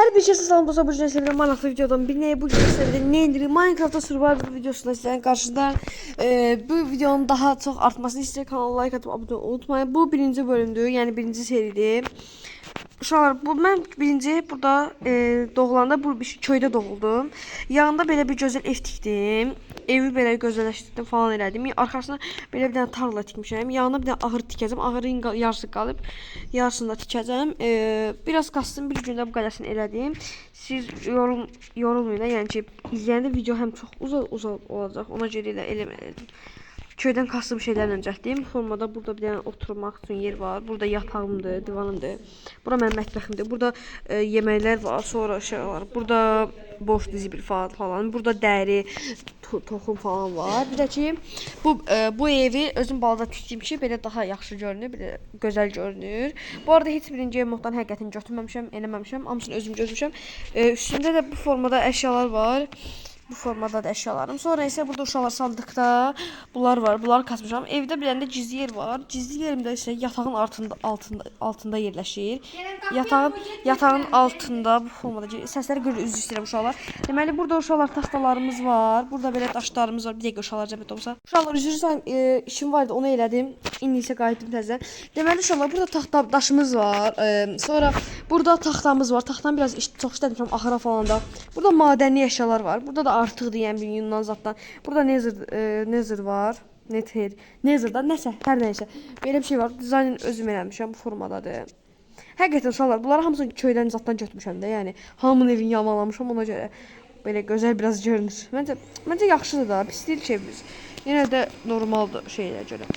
Hər bir şey salam dostlar, bu gün sizlərlə maraqlı videodan bir nəyə bu gün sizlərlə nə indirir Minecraftda Survivor videosunda sizlərin qarşısında bu videonun daha çox artmasını istəyir, kanala like atıb abunə olmayı unutmayın. Bu birinci bölümdür, yəni birinci seridir. Uşaqlar, mən birinci burada doğulanda bu köydə doğuldum. Yanında belə bir gözəl ev tikdim. Evi belə gözəlləşdirdim falan elədim. Arxasına belə bir dənə tarla tikmişəm. Yanına bir dənə ahır tikəcəm. Ahırın yarısı qalıb. Yarısını da tikəcəm. Biraz qastım, bir gündə bu qədərsini elədim. Siz yorulmayın da, yəni ki, izləyəndə video həm çox uzaq olacaq. Ona görə elə eləmədim. Köydən kastım şeylərlə düzəltdim. Formada burada bir dənə oturmaq üçün yer var. Burada yatağımdır, divanımdır. Bura mənim mətbəximdir. Burada yeməklər var, sonra şey var. Burada boş dizi bir falan. Burada dəri, toxum falan var. Bir də ki, bu evi özüm balada tikdim ki, belə daha yaxşı görünür, belə gözəl görünür. Bu arada heç birinci ev moddan həqiqətən götürməmişəm, eləməmişəm. Hamısını özüm gözmüşəm. Üstündə də bu formada əşyalar var. Bu formada da əşyalarım. Sonra isə burada uşaqlar sandıqda bunlar var. Bunları kasmışam. Evdə bir dənə gizli yer var. Gizli yerimdə isə yatağın altında yerləşir. Yatağın altında bu formada səsləri görə üzr istəyirəm uşaqlar. Deməli burada uşaqlar taxtalarımız var. Burada belə daşlarımız var. Bir dəqiqə uşaqlar cəbət olsa. Uşaqlar üzr istəyirəm, işim vardı, onu elədim. İndi isə qayıtdım təzədən. Deməli uşaqlar burada daşımız var. Sonra burada taxtamız var. Taxtanı biraz çox işləmişəm axıra falan da. Burada madəni əşyalar var. Burada da artıqdır, yəni Yunan zatdan. Burada Nether var. Nether'dan nəsə, hər nəysə. Belə bir şey var. Dizaynını özüm eləmişəm, bu formadadır. Həqiqətən uşaqlar, bunları hamısını köydən zatdan götürmüşəm də, yəni hamının evini yamanlamışam, ona görə belə gözəl biraz görünür. Məncə yaxşıdır da, pis deyil ki evimiz. Yenə də normaldır şeylərə görə.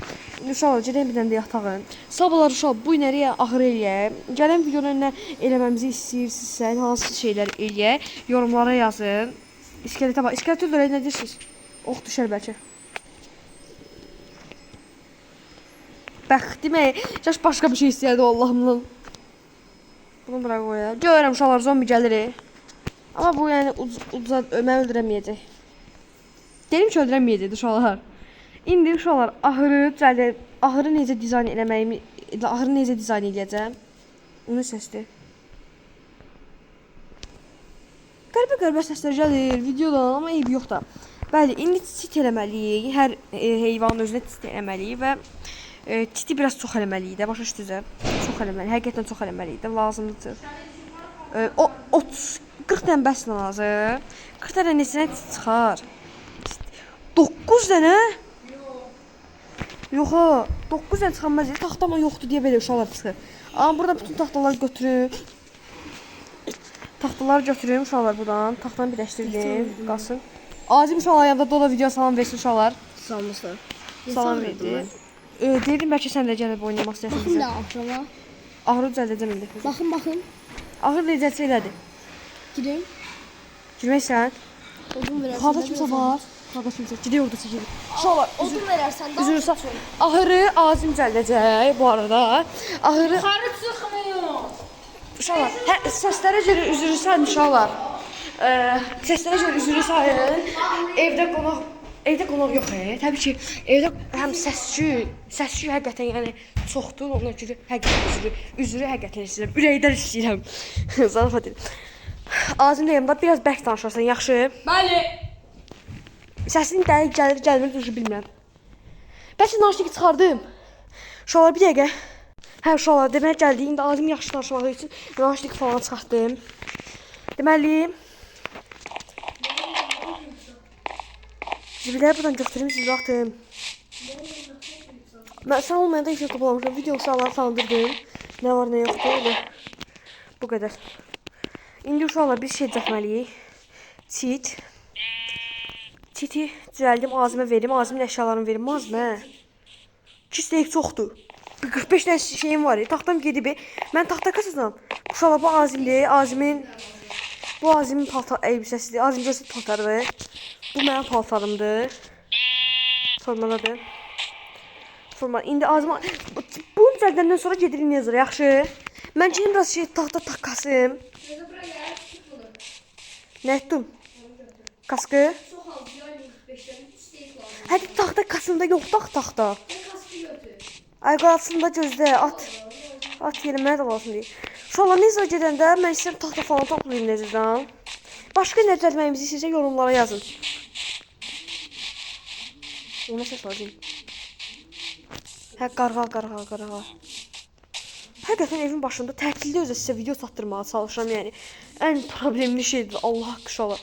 Uşaqlar, gedək bir dənə də yatağın. Sabahlar uşaqlar, bu inəriyə ahır eləyək. Gələn videonun nə eləməmizi istəyirsinizsə, hansı şeylər eləyək, yorumlara yazın. İskeletə bax, iskelet öldürək, nə deyirsiniz? Ox düşər bəlkə. Bəxtimə, yaş başqa bir şey istəyərdi Allahımdan. Bunu bırak qoya. Görürəm uşaqlar, zombi gəlir. Amma bu yəni məni öldürəməyəcək. Dedim ki, öldürəməyəcək uşaqlar. İndi uşaqlar, ahırı necə dizayn eləməyimi, ahırı necə dizayn eləyəcəm? Onun səsdir. Qəribə səslər gəlir videodan, amma eybi yox da. Bəli, indi çit eləməliyik. Hər heyvanın özünə çit eləməliyik və çiti biraz çox eləməliyik də, başa düşdünüz? Çox eləməliyik, həqiqətən çox eləməliyik də, lazımdır. 40 dənə bəs lazım. 40 dənə neçənə çıxar? 9 dənə? Yox ha, 9 dənə çıxanmaz. Taxtama yoxdur deyə belə uşaqlar çıxır. Amma burada bütün taxtaları götürüb. Taxtaları götürüm uşaqlar buradan. Taxtanı birləşdirdim, qalsın. Azim uşaqlar yanında dola video salam versin uşaqlar. Salamlar. Salam verdim. Dedim bəlkə sən də gəlib oynamaq istəyirsən bizə. Baxın da aşağı. Ahırı düzəldəcəm indi. Baxın. Ahır necəsə elədi. Gidelim. Girməksən? Odun verərsən. Hada kimsə var. Hada kimsə. Gidiyor orada çəkir. Uşaqlar, odun verərsən daha. Üzürsə. Ahırı Azim düzəldəcək bu arada. Ahırı Yuxarı çıxmıyor. uşaqlar, səslərə görə üzürsən uşaqlar. Səslərə görə üzürsən. Evdə qonaq yox, təbii ki, evdə həm səs-küy həqiqətən yəni çoxdur, ona görə həqiqətən üzrü həqiqətən istəyirəm, ürəkdən istəyirəm. Zarafat edirəm. Azimlə yanımda biraz bərk danışarsan, yaxşı? Bəli. Səsin dəqiq gəlmir, düzü bilmirəm. Bəlkə naşiki çıxardım. Uşaqlar, bir dəqiqə. Hə, uşaqlar, demək gəldi, indi Azim yaxşı danışmaq üçün naşiki falan çıxartdım. Deməli, zibiləri buradan götürüm, siz vaxtım. Sən olmayanda ilk toplamışam, video uşaqları sandırdım. Nə var, nə yoxdur, bu qədər. İndi uşaqlar bir şey düzəltməliyik. Çiti düzəldim, Azimə verim, Azimin əşyalarını verim, Azimə. Çistəyik çoxdur. 45 dənə şeyim var, taxtam gedib. Mən taxta kasasam. Uşaqlar, bu Azimdir, bu Azimin elbisəsidir, Azim göstər paltarıdır. Bu mənim paltarımdır. Formadadır. İndi Azimə, bunu düzəldəndən sonra gedirik Nether'a, yaxşı? Mən gedim biraz taxta kasım. Nə etdim? Kaskı? Hətta taxta kasımda yoxdur taxta. Ay qalsın da gözlə, at yerimə də lazım deyil. Uşaqlar necə gedəndə mən istəyirəm taxta falan toplayım necədən. Başqa nə düzəltməyimizi istəyirsə yorumlara yazın. Ona səs lazım. Hə, qarğa. Həqiqətən evin başında tətildə özə sizə video çatdırmağa çalışıram, yəni. Ən problemli şeydir, Allah haqqı uşaqlar.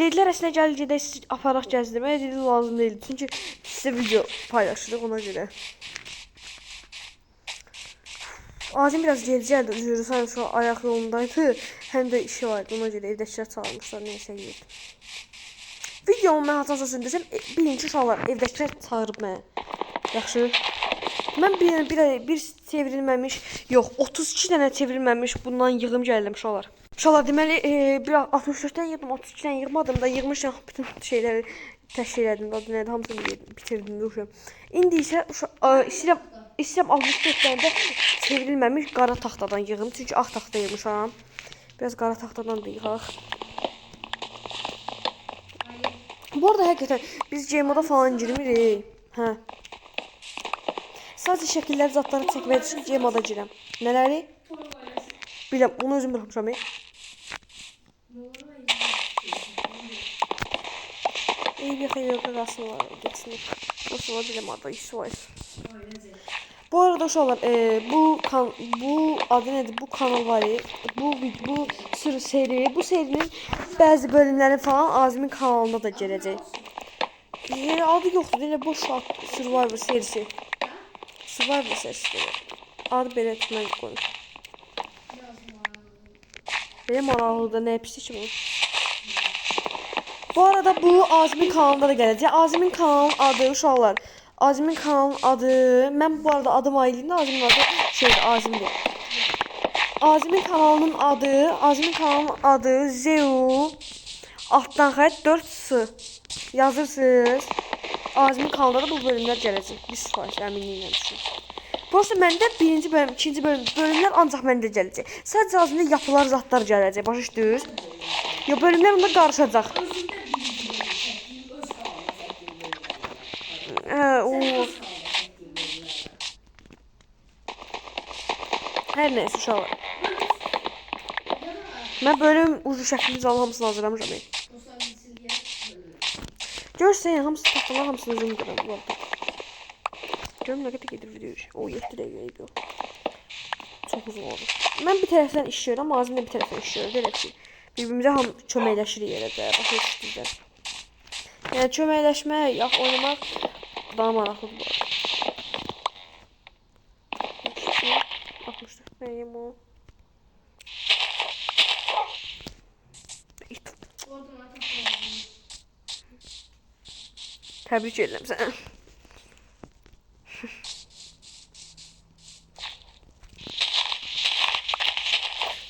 Dedilər əslində gəl gedək aparaq gəzdirməyə, dedim lazım deyildi. Çünki sizə video paylaşırıq ona görə. Azim biraz gecəydi, üzrü sanki şu ayaq yolundaydı. Həm də işi vardı, ona görə evdəkilər çağırmışlar, neysə yedim. Videomu mən haçansa sündürsəm, birinci uşaqlar evdəkilər çağırıb mənə. Yaxşı. Mən bir çevrilməmiş, yox, 32 dənə çevrilməmiş bundan yığım gəldim uşaqlar. Uşaqlar deməli, bir 64-dən yığdım, 32-dən yığmadım da, yığmışam bütün şeyləri təşkil elədim. Adı nədir, hamısını bitirdim, yoxum. İndi isə istəyirəm 64 dənə də çevrilməmiş qara taxtadan yığım. Çünki ağ taxta yığmışam. Biraz qara taxtadan da yığaq. Bu arada həqiqətən biz Gmoda falan girmirik. Hə. Sadəcə şəkilləri, zatları çəkmək üçün Gmoda girəm. Nələri? Biləm, onu özüm bırakmışam. Bir xeyli qırasını var, geçsin. Nasıl var biləm adı, işi var. Bu arada uşaqlar, bu adı nədir? Bu kanal var ya, bu sürü seri, bu serinin bəzi bölümləri falan Azimin kanalında da gələcək. Yəni adı yoxdur, elə boş Survivor serisi. Survivor serisi. Adı belə mən qoyum. Belə maraqlıdır, nə pisdir ki bu? Bu arada bu Azimin kanalında da gələcək. Azimin kanalın adı uşaqlar. Azimin kanalın adı, mən bu arada adım Aylin, Azimin adı Azimdir. Azimin kanalının adı Zeu altdan xətt 4S yazırsınız. Azimin kanalında da bu bölümlər gələcək. 100% əminliklə düşün. Prosta məndə birinci bölüm, ikinci bölümlər ancaq məndə gələcək. Sadəcə Azimdə yapılar, zatlar gələcək. Başa düşdünüz? Ya bölümlər onda qarışacaq. Hər nəysə uşaqlar. Mən bölüm ucu şəklimiz alın, hamısını hazırlamışam. Görürsən, hamısı taxtalar, hamısını özüm qıram. Görüm nə qədər gedir video. O 7 dəqiqə yox. Çox uzun oldu. Mən bir tərəfdən işləyirəm, Azim də bir tərəfdən işləyir. Elə ki, birbirimizə köməkləşirik yerə də. Başa düşdünüz. Yəni köməkləşmək, yax oynamaq daha maraqlıdır bu arada. 64 nəyim o? Təbrik edirəm sənə.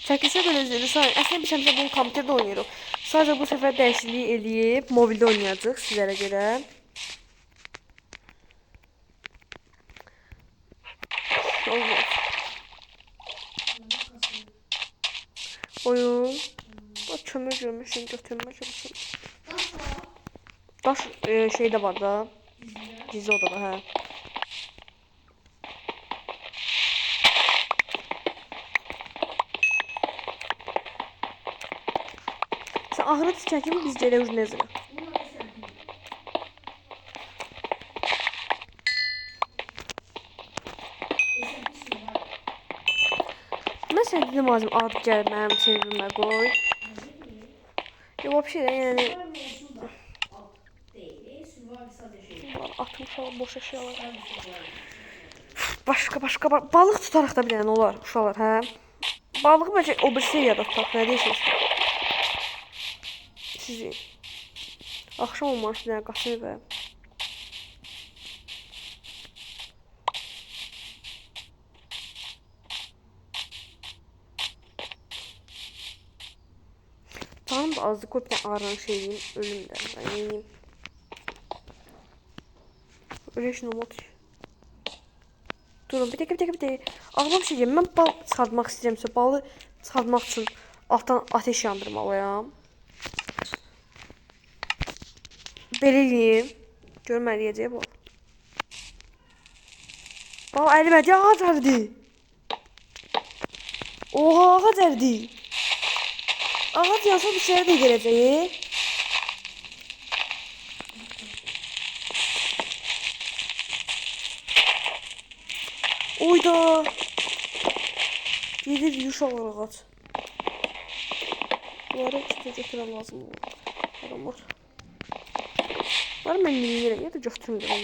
Çəkilsə belə üzrə, əslində biz həmişə bunu kompüterdə oynayırıq. Sadəcə bu səfər dəyişikliyi eləyib, mobildə oynayacaq sizlərə görə. Olmaz. Oyun. Bax, kömür görmüşüm, götürmə çalışım. Daş şeydə var da. Gizli odada, hə. Sən ahıra düşən kimi biz gələ üzünəzirə. Mən sən dedim Azim, adı gəlib mənim çevrimə qoy. Yox, vəbşə də, yəni... Atmış olub boş əşyalar. Başqa, balıq tutaraq da bilən olar, uşaqlar, hə? Balığı bəlkə o bir seriyada tutaq, nə deyirsiniz? Sizi. Axşam olmamış, nə qaçır və... Tamam da azdı, qoy bir ağrını şey yiyeyim, ölüm də, ben yiyeyim. Öleşin umut. Durun, bir dəqiqə. Ağlıma bir şey deyim, mən bal çıxartmaq istəyirəmsə, balı çıxartmaq üçün altdan ateş yandırmalıyam. Belə eləyim. Görmə eləyəcək bu. Bal əlimədi, ağac əlidir. Oha, ağac ərdi. Ağac yansa bir şeyə də gələcək. Oyda. Gelir yuşaqlar ağac. Bunları götürəm lazım olur. Adamlar. Var mən minirəm ya da götürmürəm.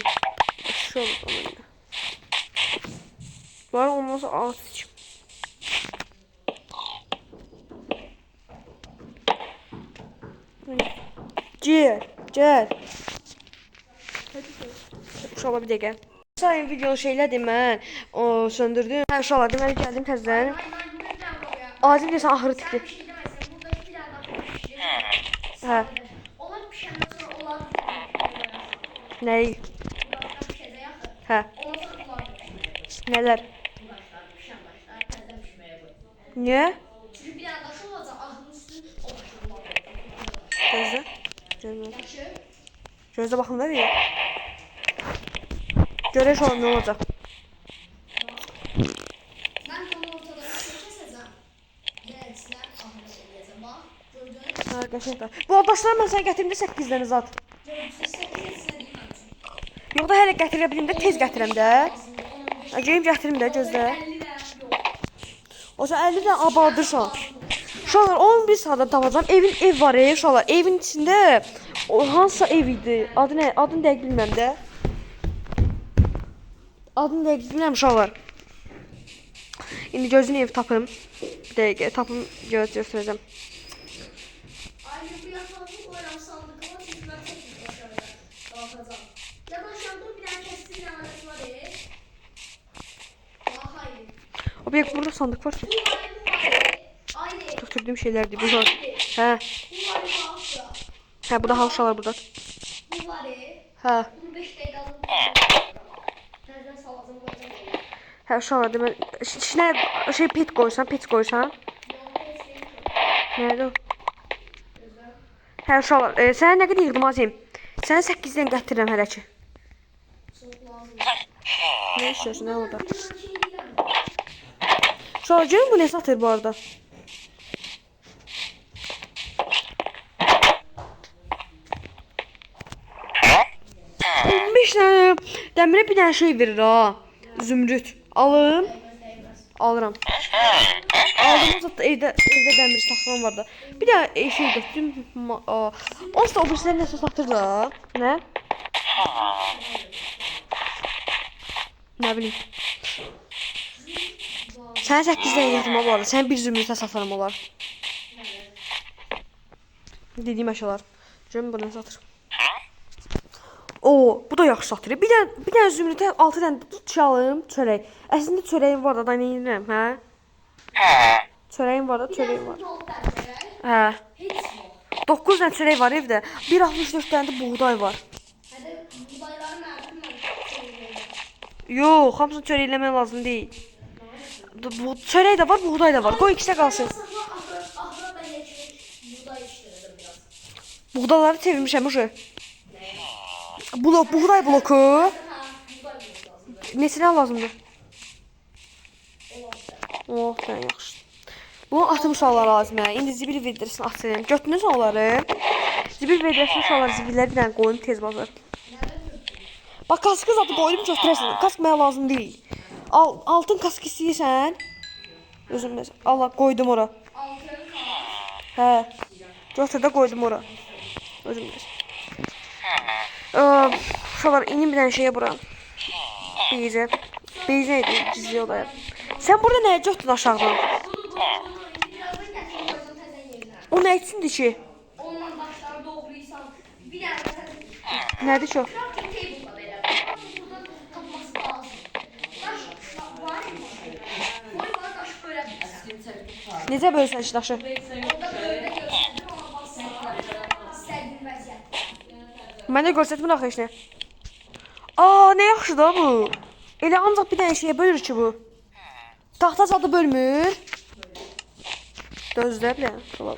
Aşağı olur. Var olmazsa ağac seçim. Gel. Uşaqlar bir dəqiqə. Sayın video şeylədir mən. O söndürdüm. Hə uşaqlar deməli gəldim təzədən. Acil deyəsən axırı tikdi. Hə. Onlar pişəndən sonra onlar Nəyi? Hə. Nələr? Niyə? Çünki bir dənə daş olacaq, ağzının üstünü o daşı olacaq. Gözlə. Gözlə baxım da bir. Görək şu an nə olacaq. Mən onu ortada kəsəcəm. Gəlsinlər, ahına eləyəcəm. Bax, gördün? Hə, qəşəngdir. Bu daşları mən sənə gətirim də 8 dənə zat. Yox da hələ gətirə bilim də tez gətirəm də. Gəlib gətirim də gözlə. O sən 50 dənə abadırsan. Uşaqlar 11 saatda tapacam. Ev var uşaqlar. Evin içində hansısa ev idi. Adını dəqiq bilmirəm də. Adını dəqiq bilmirəm uşaqlar. İndi gözünü ev tapım. Bir dəqiqə tapım göstərəcəm. Ayrı bu yatağı qoyuram sandıqıma, çünki mən tək aşağıda qalxacam. Ya da aşağıda bir dənə kəskin yanarası var. Bax, hayır. O bir burada sandık var ki. Bu var. Ayrı. Götürdüğüm şeylerdi bu var. Hə. Bu var, bax. Hə, bu da uşaqlar burada. Bu var. Hə. Bunu 5 dəqiqə alıb. Təzədən salacam, qoyacam. Hə, uşaqlar demək. İçinə şey pet qoysan. Nerede o? Hə, uşaqlar, sənə nə qədər yığdım azim? Sənə 8 dənə gətirirəm hələ ki. Nə istiyorsun, nə orada? Uşaqlar, görün bu nə satır bu arada? Dəmirə bir dənə şey verir ha. Zümrüt. Alım. Alıram. Aldığım zaten evdə dəmir saxlam var da. Bir də şey götürdüm. Onsuz da o birislər nəsə satır da. Nə? Nə bilim. Sənə 8 dənə yatırma var. Sən bir zümrütə satarım olar. Dediyim əşyalar. Görüm bu nə satır. O, bu da yaxşı satır. Bir dənə zümrütə 6 dənə çalım, çörək. Əslində çörəyim var da, nə edirəm, hə? Çörəyim var da, çörəyim var. Hə. 9 dənə çörək var evdə. 1.64 dənə də buğday var. Yox, hamısını çörəkləmək lazım deyil. Çörək də var, buğday da var. Qoy ikisi qalsın. Buğdaları çevirmişəm uşu. Buğday bloku. Neçədən lazımdır? Oh, sən yaxşı. Bunu atım uşaqlar lazım. İndi zibil vedrəsini atayım. Götünüz onları. Zibil vedrəsini uşaqlar zibilləri bir dənə qoyun tez bazar. Bax, kaskı zaten qoydum götürəsən. Kask mənə lazım deyil. Altın kask istəyirsən. Özümdə. Allah, qoydum ora. Hə. Götür də qoydum ora. Özümdə. Uşaqlar, inin bir dənə şeyə bura. Beyzə. Beyzə idi, gizli odaya. Sən burada nəyə götdün aşağıdan? O nə içindir ki? Ondan daşları doğrayırsan, bir dənə Nədir ki o? crafting table-da belə. Burada tapması lazım. Daş var mı? Boy var, daş bölə bilirsən. Necə bölsən ki daşı? Orada böyle göstərdim, amma basın. İstədiyin vəziyyət. Mən də göstərdim axı heç nə. Aa, nə yaxşı da bu. Elə ancaq bir dənə şeyə bölür ki bu. Taxta zadı bölmür. Dözlə bilən. Belə,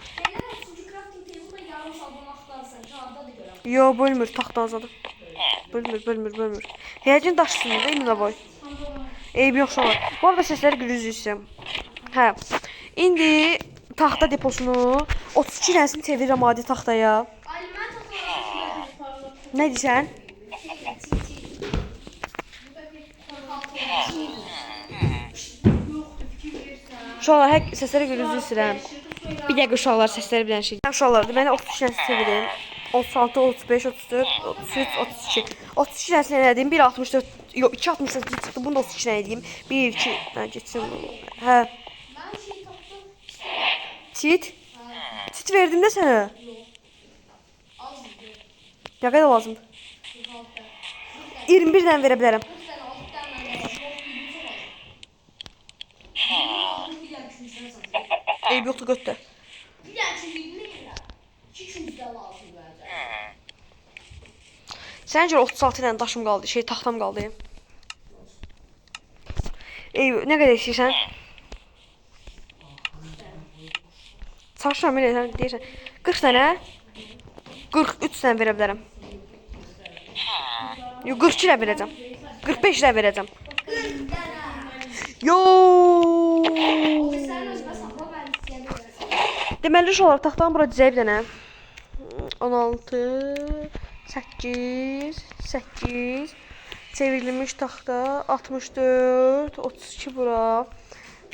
çünki crafting table-da yarım saatdan axtarsan, kağıda da görəm. Yo, bölmür taxta zadı. Bölmür. Yəqin daşsın da, indi də boy. Eyb yoxsa var. Bu arada səsləri gürüzlüyəm. Hə. İndi taxta deposunu 32 dənəsini çevirirəm adi taxtaya. Ay mən taxıyorum. Nə deyirsən? Uşaqlar, hər səslərə görə üzr istəyirəm. Bir dəqiqə uşaqlar, səsləri bir dənə şey. Uşaqlar, deməli 33 dənəsi çevirin. 36, 35, 34, 33, 32. 32 dənəsini elədim. 1.64, yox 2.68 çıxdı. Bunu da 32 dənə edeyim. 1, 2, geçsin. Hə. Mən şey tapdım. Çit. Çit verdim də sənə. Az idi. Nə qədər lazımdır? 46. 21 dənə verə bilərəm. 40 tane aldık derler. Çok iyi. Bir dənə üçüncüdən satın. Eyb yoxdur, götür. Bir dənə üçüncüyü nə yerə? İki üçüncüdə lazım bence. Sənin görə 36 dənə daşım qaldı, taxtam qaldı. Eyb, nə qədər istəyirsən? Çarşıram elə sən deyirsən. 40 dənə? 43 dənə verə bilərəm. Yox, 42 dənə verəcəm. 45 dənə verəcəm. 40 dənə. Yooo. Sən özünə saxla, mən istəyəm. Deməli, uşaqlar, taxtanı bura dizək bir dənə. 16, 8, 8. Çevrilmiş taxta 64, 32 bura.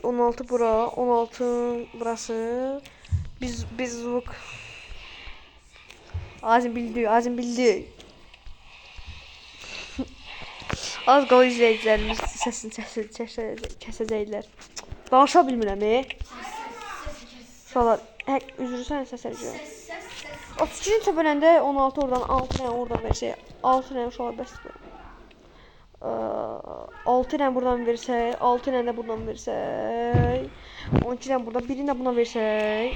16 bura, 16 burası. Biz zvuk. Azim bildi. Az qala izləyicilərimiz səsini kəsəcəklər. Danışa bilmirəm, Uşaqlar, üzrsən səslər görürəm. 32-ni çöp öləndə 16 oradan, 6 dənə oradan versək, 6 dənə uşaqlar bəsdir. 6 dənə buradan versək, 6 dənə də buradan versək, 12 dənə buradan, birini də buna versək.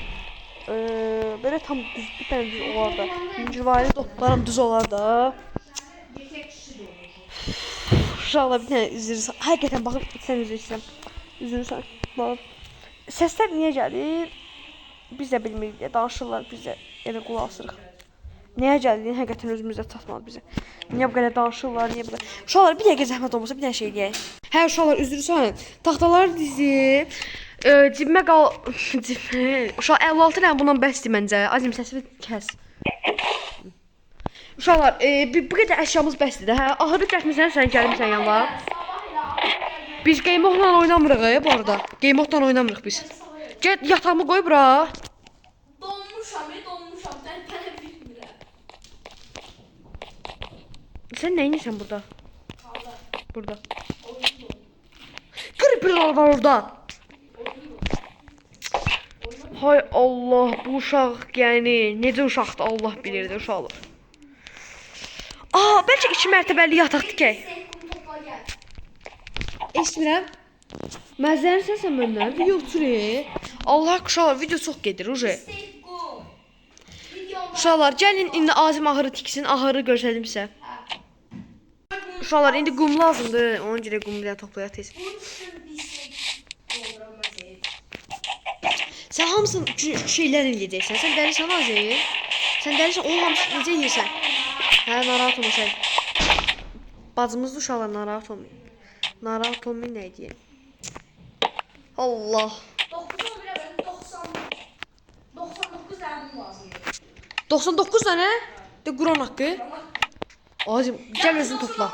Böyle tam düz, bir tane düz olar da. Mücvali dotlarım düz olar da. Uşaqlar bir tane üzülürsən. Həqiqətən baxıb bir tane üzülürsən. Üzülürsən. Səslər niyə gəlir? Biz də bilmirik deyə danışırlar, biz də elə qulaq asırıq. Niyə gəldiyini həqiqətən özümüzdə çatmadı bizə. Niyə bu qədər danışırlar, niyə bu qədər. Uşaqlar bir dəqiqə zəhmət olmasa bir dənə şey deyək. Hə uşaqlar üzülürsən. Taxtaları dizib cibimə Uşaq 56 dənə bundan bəsdir məncə. Azim səsini kəs. Uşaqlar, bu qədər əşyamız bəsdir də, hə? Ahırı gətirmirsən, sən gəlmirsən yanına. Biz game modla oynamırıq bu arada. Game modla oynamırıq biz. Gəl yatağımı qoy bura. Donmuşam, sən tənə bilmirəm. Sən nə edirsən burada? Qaldı. Burada. Oyundu. Creeper'lar var orada. Hay Allah, bu uşaq yəni necə uşaqdır Allah bilirdi uşaqlar. Bəlkə 2 mərtəbəli yataq tikək. Eşitmirəm. Məzərin sən məndən video uçur. Allah uşaqlar video çox gedir uje. Uşaqlar gəlin indi Azim ahırı tiksin, ahırı göstərim sizə. Uşaqlar indi qum lazımdır. Ona görə qum bir toplayaq tez. Sən hamısını şeyləri yeyəcəksən. Sən dəlisən Azim. Sən dəlisən, onun hamısını necə yeyirsən? Hə, narahat olma sən. Bacımızdır uşaqlar, narahat olmayın. Narahat olmayın nə deyəyim. Allah. 99 dənə lazımdır. 99 dənə? De Quran haqqı. Azim, gəl özünü topla.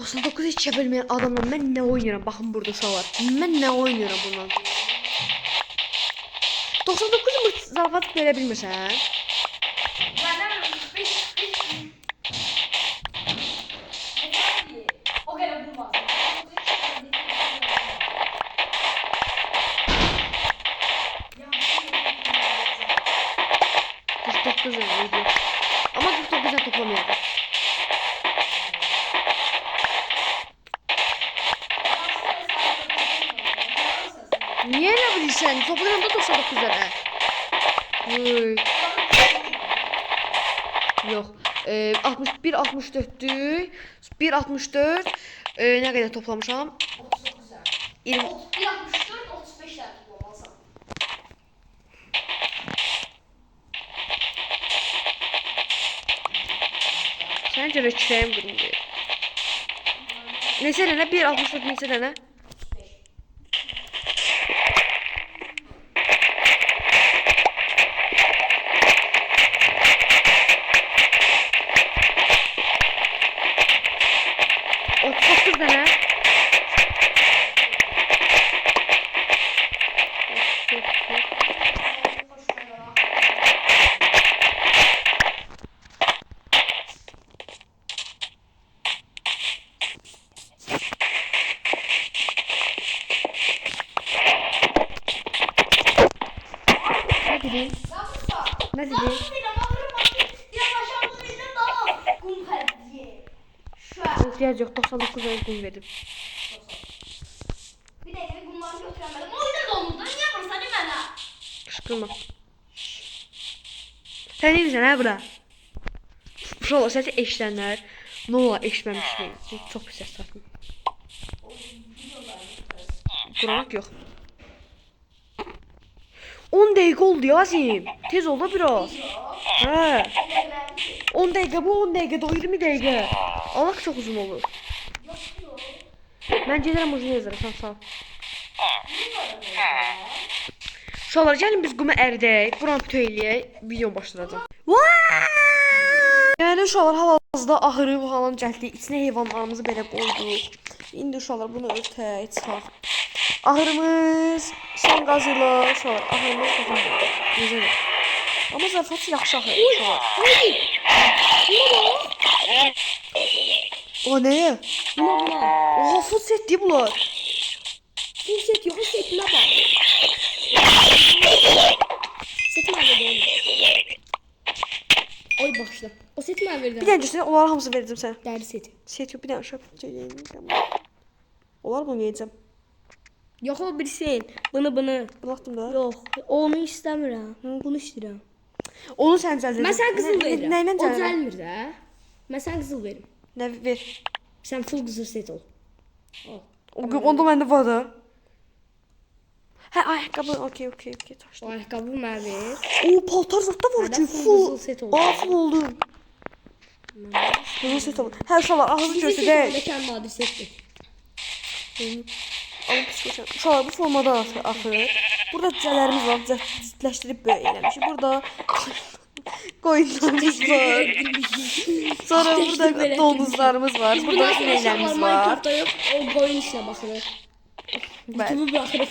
99 heç bilməyən adamla mən nə oynayıram? Baxın burada uşaqlar. Mən nə oynayıram bundan? 99-u zarafat verə bilmirsən? O qədər bulmaz. 49 dənə. Amma 49 dənə toplamayacaq. Niye ne bilirsən? Toplayanda 99 dənə. Yox. 61, 64'dür. 1, 64. Nə qədər toplamışam? 39 dənə. 20. 64, 35 dənə toplamalısan. Sənə görə kifəyim qırmızı. Neçə dənə? 1, 64 neçə dənə? dedin? Yapırsa. Ne dedin? Nasıl bir ağırım bakayım. Biraz aşağı doğru indim daha. Kum kalbiye. Şu an. İhtiyaç yok. 99 lira kum verdim. Bir de evi kumları götüremedim. O yüzden donuzda niye yapırsan bana? Kışkırma. Sen ne diyorsun ha bura? Uşaqlar səsi eşidənlər. Ne ola eşitməmişdim. Çox pis səs satdım. Quramaq yox. 10 dəqiqə oldu ya Azim. Tez ol da biraz. Hə. 10 dəqiqə bu 10 dəqiqə də o 20 dəqiqə. Allah çox uzun olur. Mən gedirəm uzun yazarım. Sağ ol. Uşaqlar gəlin biz quma əridək. Buranı bütöv eləyək. Video başlayacağım. Yəni uşaqlar hal-hazırda ahırı bu halan gəldik. İçinə heyvanlarımızı belə qoyduq. İndi uşaqlar bunu örtək, çıxaq. Ahırımız son qaz ilə uşaqlar. Ahırımız baxın. Necədir? Amma zarafat yaxşı ahır uşaqlar. O nə? Buna. Oha full setdi bunlar. Full set yok, setine bak. Set nerede doğru? Oy başla. O set nerede Bir verdi? dəncəsinə onları hamısını verəcəm sənə. Deri seti. Set yox, bir dənə şap çəkəcəm. Onlar bunu yeyəcəm. Yok o birisi. Bunu. Baxdım da. Yok. Onu istemiyorum. Bunu istiyorum. Onu sən cəzəcəksən. Ben sen kızıl veririm. Nəylə O cəzəcəksən? gelmir de. Ben sen kızıl veririm. Nə ver. Sen full kızıl set ol. Al. Onda məndə var da. Hə, ayaqqabı. Okey, taşdı. O ayakkabı bana ver. Oo, paltar zat da var Məndə ki, full full. qızıl set oldu. Aa, full oldu. Qızıl set oldu. Hə, uşaqlar, ağzını Bizim göstərək. setimde kendi adı setti. Alın pis. Uşaqlar, bu formada axır. Burada cücələrimiz var, cütləşdirib böyle eləmişik. Burada qoyunlarımız var. Sonra burada böyle donuzlarımız var. Biz Burada bundan sonra inəklərimiz şaplar var. Minecraft'ta yok. O koyun işine bakılır. Bəli. YouTube'u bırakırız.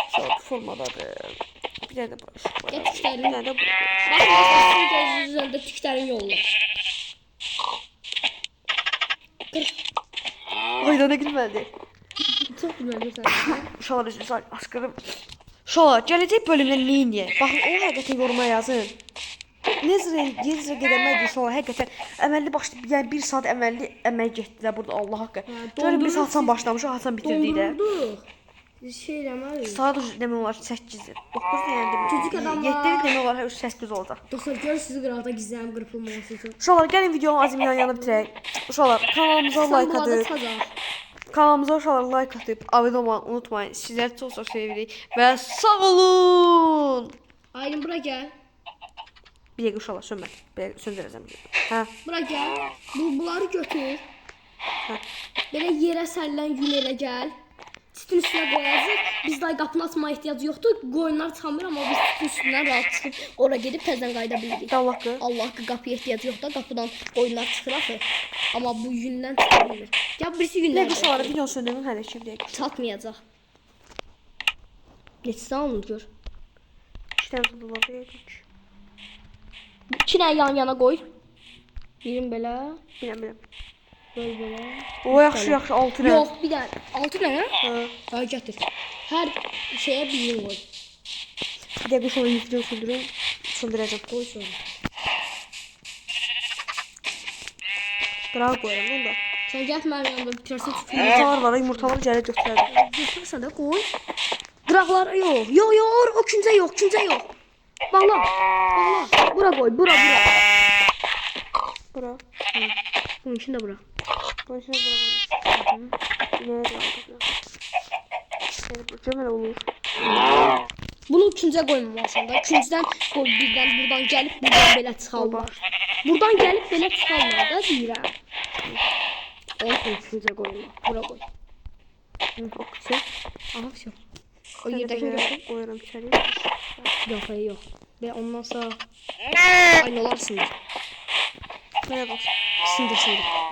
Uşaqlar, bu formadadır. Bir dənə də bura. Gel Bir tüklerim. dənə də bura. Bakın nasıl gözünüz üzerinde tüklerim yollu. Ayda nə gülmədi. Çok güzel sen. Uşaqlar üzrə aşkırım. Uşaqlar, gələcək bölümdə nə edək? Baxın, onu həqiqətən yoruma yazın. Necə gedəmək uşaqlar, həqiqətən əməlli başlı, yəni 1 saat əməlli əmək getdilər burada Allah haqqı. Görün biz Hasan başlamışıq, Hasan bitirdik də. Dondurduk. Şey demeyiz. Saat demək olar 8-dir. 9 yəni Çocuk adamlar. 7-dir demək olar 8 olacaq. Dostlar gör sizi qıraqda gizlənib qırpılmaması üçün. Uşaqlar, gəlin videonun azimdən yanı bitirək. Uşaqlar, kanalımıza like atıb, kanalımıza uşaqlar like atıb, abunə olmağı unutmayın. Sizləri çox sevirik və sağ olun. Aylin bura gel. Bir dəqiqə uşaqlar, sönmə. Bir dəqiqə söndürəcəm. Hə. Bura gel. Bunları götür. Belə yerə sərilən yün elə gəl. Sütün üstünə qoyacaq. Biz daha qapını açmaya ehtiyacı yoxdur. Qoyunlar çıxamır amma biz sütün üstündən rahat çıxıb ora gedib təzən qayıda bilirik. Allah haqqı. Allah haqqı qapıya ehtiyacı yoxdur. Qapıdan qoyunlar çıxır axı. Amma bu yündən çıxa bilmir. Gəl birisi Bir yünlər. dəqiqə uşaqlar, video söndürüm hələ ki, bir dəqiqə. Çatmayacaq. Neçə alınır gör. 2 dənə tutulur, bir dəqiqə. 2 dənə yan-yana qoy. Birin belə, Biləm. belə. O yaxşı, 6 dənə. Yox, bir dənə. 6 dənə? Hə. Ha, gətir. Hər şeyə birini qoy. Bir dəqiqə uşaqlar, video söndürüm. Söndürəcəm. Qoy sonra. Qırağa qoyuram onu da. Sən gəl mənim yanımda bitirərsən çünki Yumurtalar var, yumurtaları gələ götürərəm. götürsən də qoy. Qıraqlara yox. Yox, o küncə yox, küncə yox. Bağla. Bura qoy, bura. Bura. Bunun üçün də bura. Bunun içine bura qoyum. Nəyə qaldı? Yəni, cömələ olur. Bunu küncə qoymamalısın da. Küncdən qoy birdən buradan gəlib buradan belə çıxarlar. Buradan gəlib belə çıxarlar da deyirəm. Onu küncə qoyma. Bura qoy. Oxusu. Aha, vəsə. O yerdəkini götür. Qoyuram içəriyə. Yox, yox. Və ondan sonra aynı olarsın. Nəyə bax. Sındır.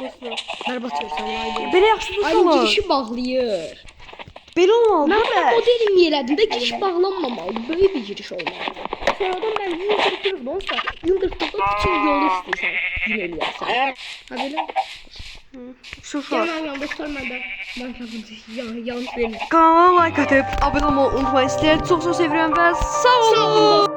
Yoxdur. Bərbad görsən aynı. Belə yaxşı Aynı dursun. girişi bağlayır. Belə olmalı. Mən Belə. bu modelimi elədim də giriş bağlanmamalı. Böyük bir giriş olmalı. Sonradan ben yün kırptırdım. Onsa yün kırptırdım bütün yolu istəyirsən yün eləyərsən. Ha belə? Şu Gel var. mənim yanımda tutar mən də Minecraft yanlış verim. Kanala like atıp abone olmayı unutmayın. Sizleri çok çok seviyorum ve sağ olun. Sağ olun.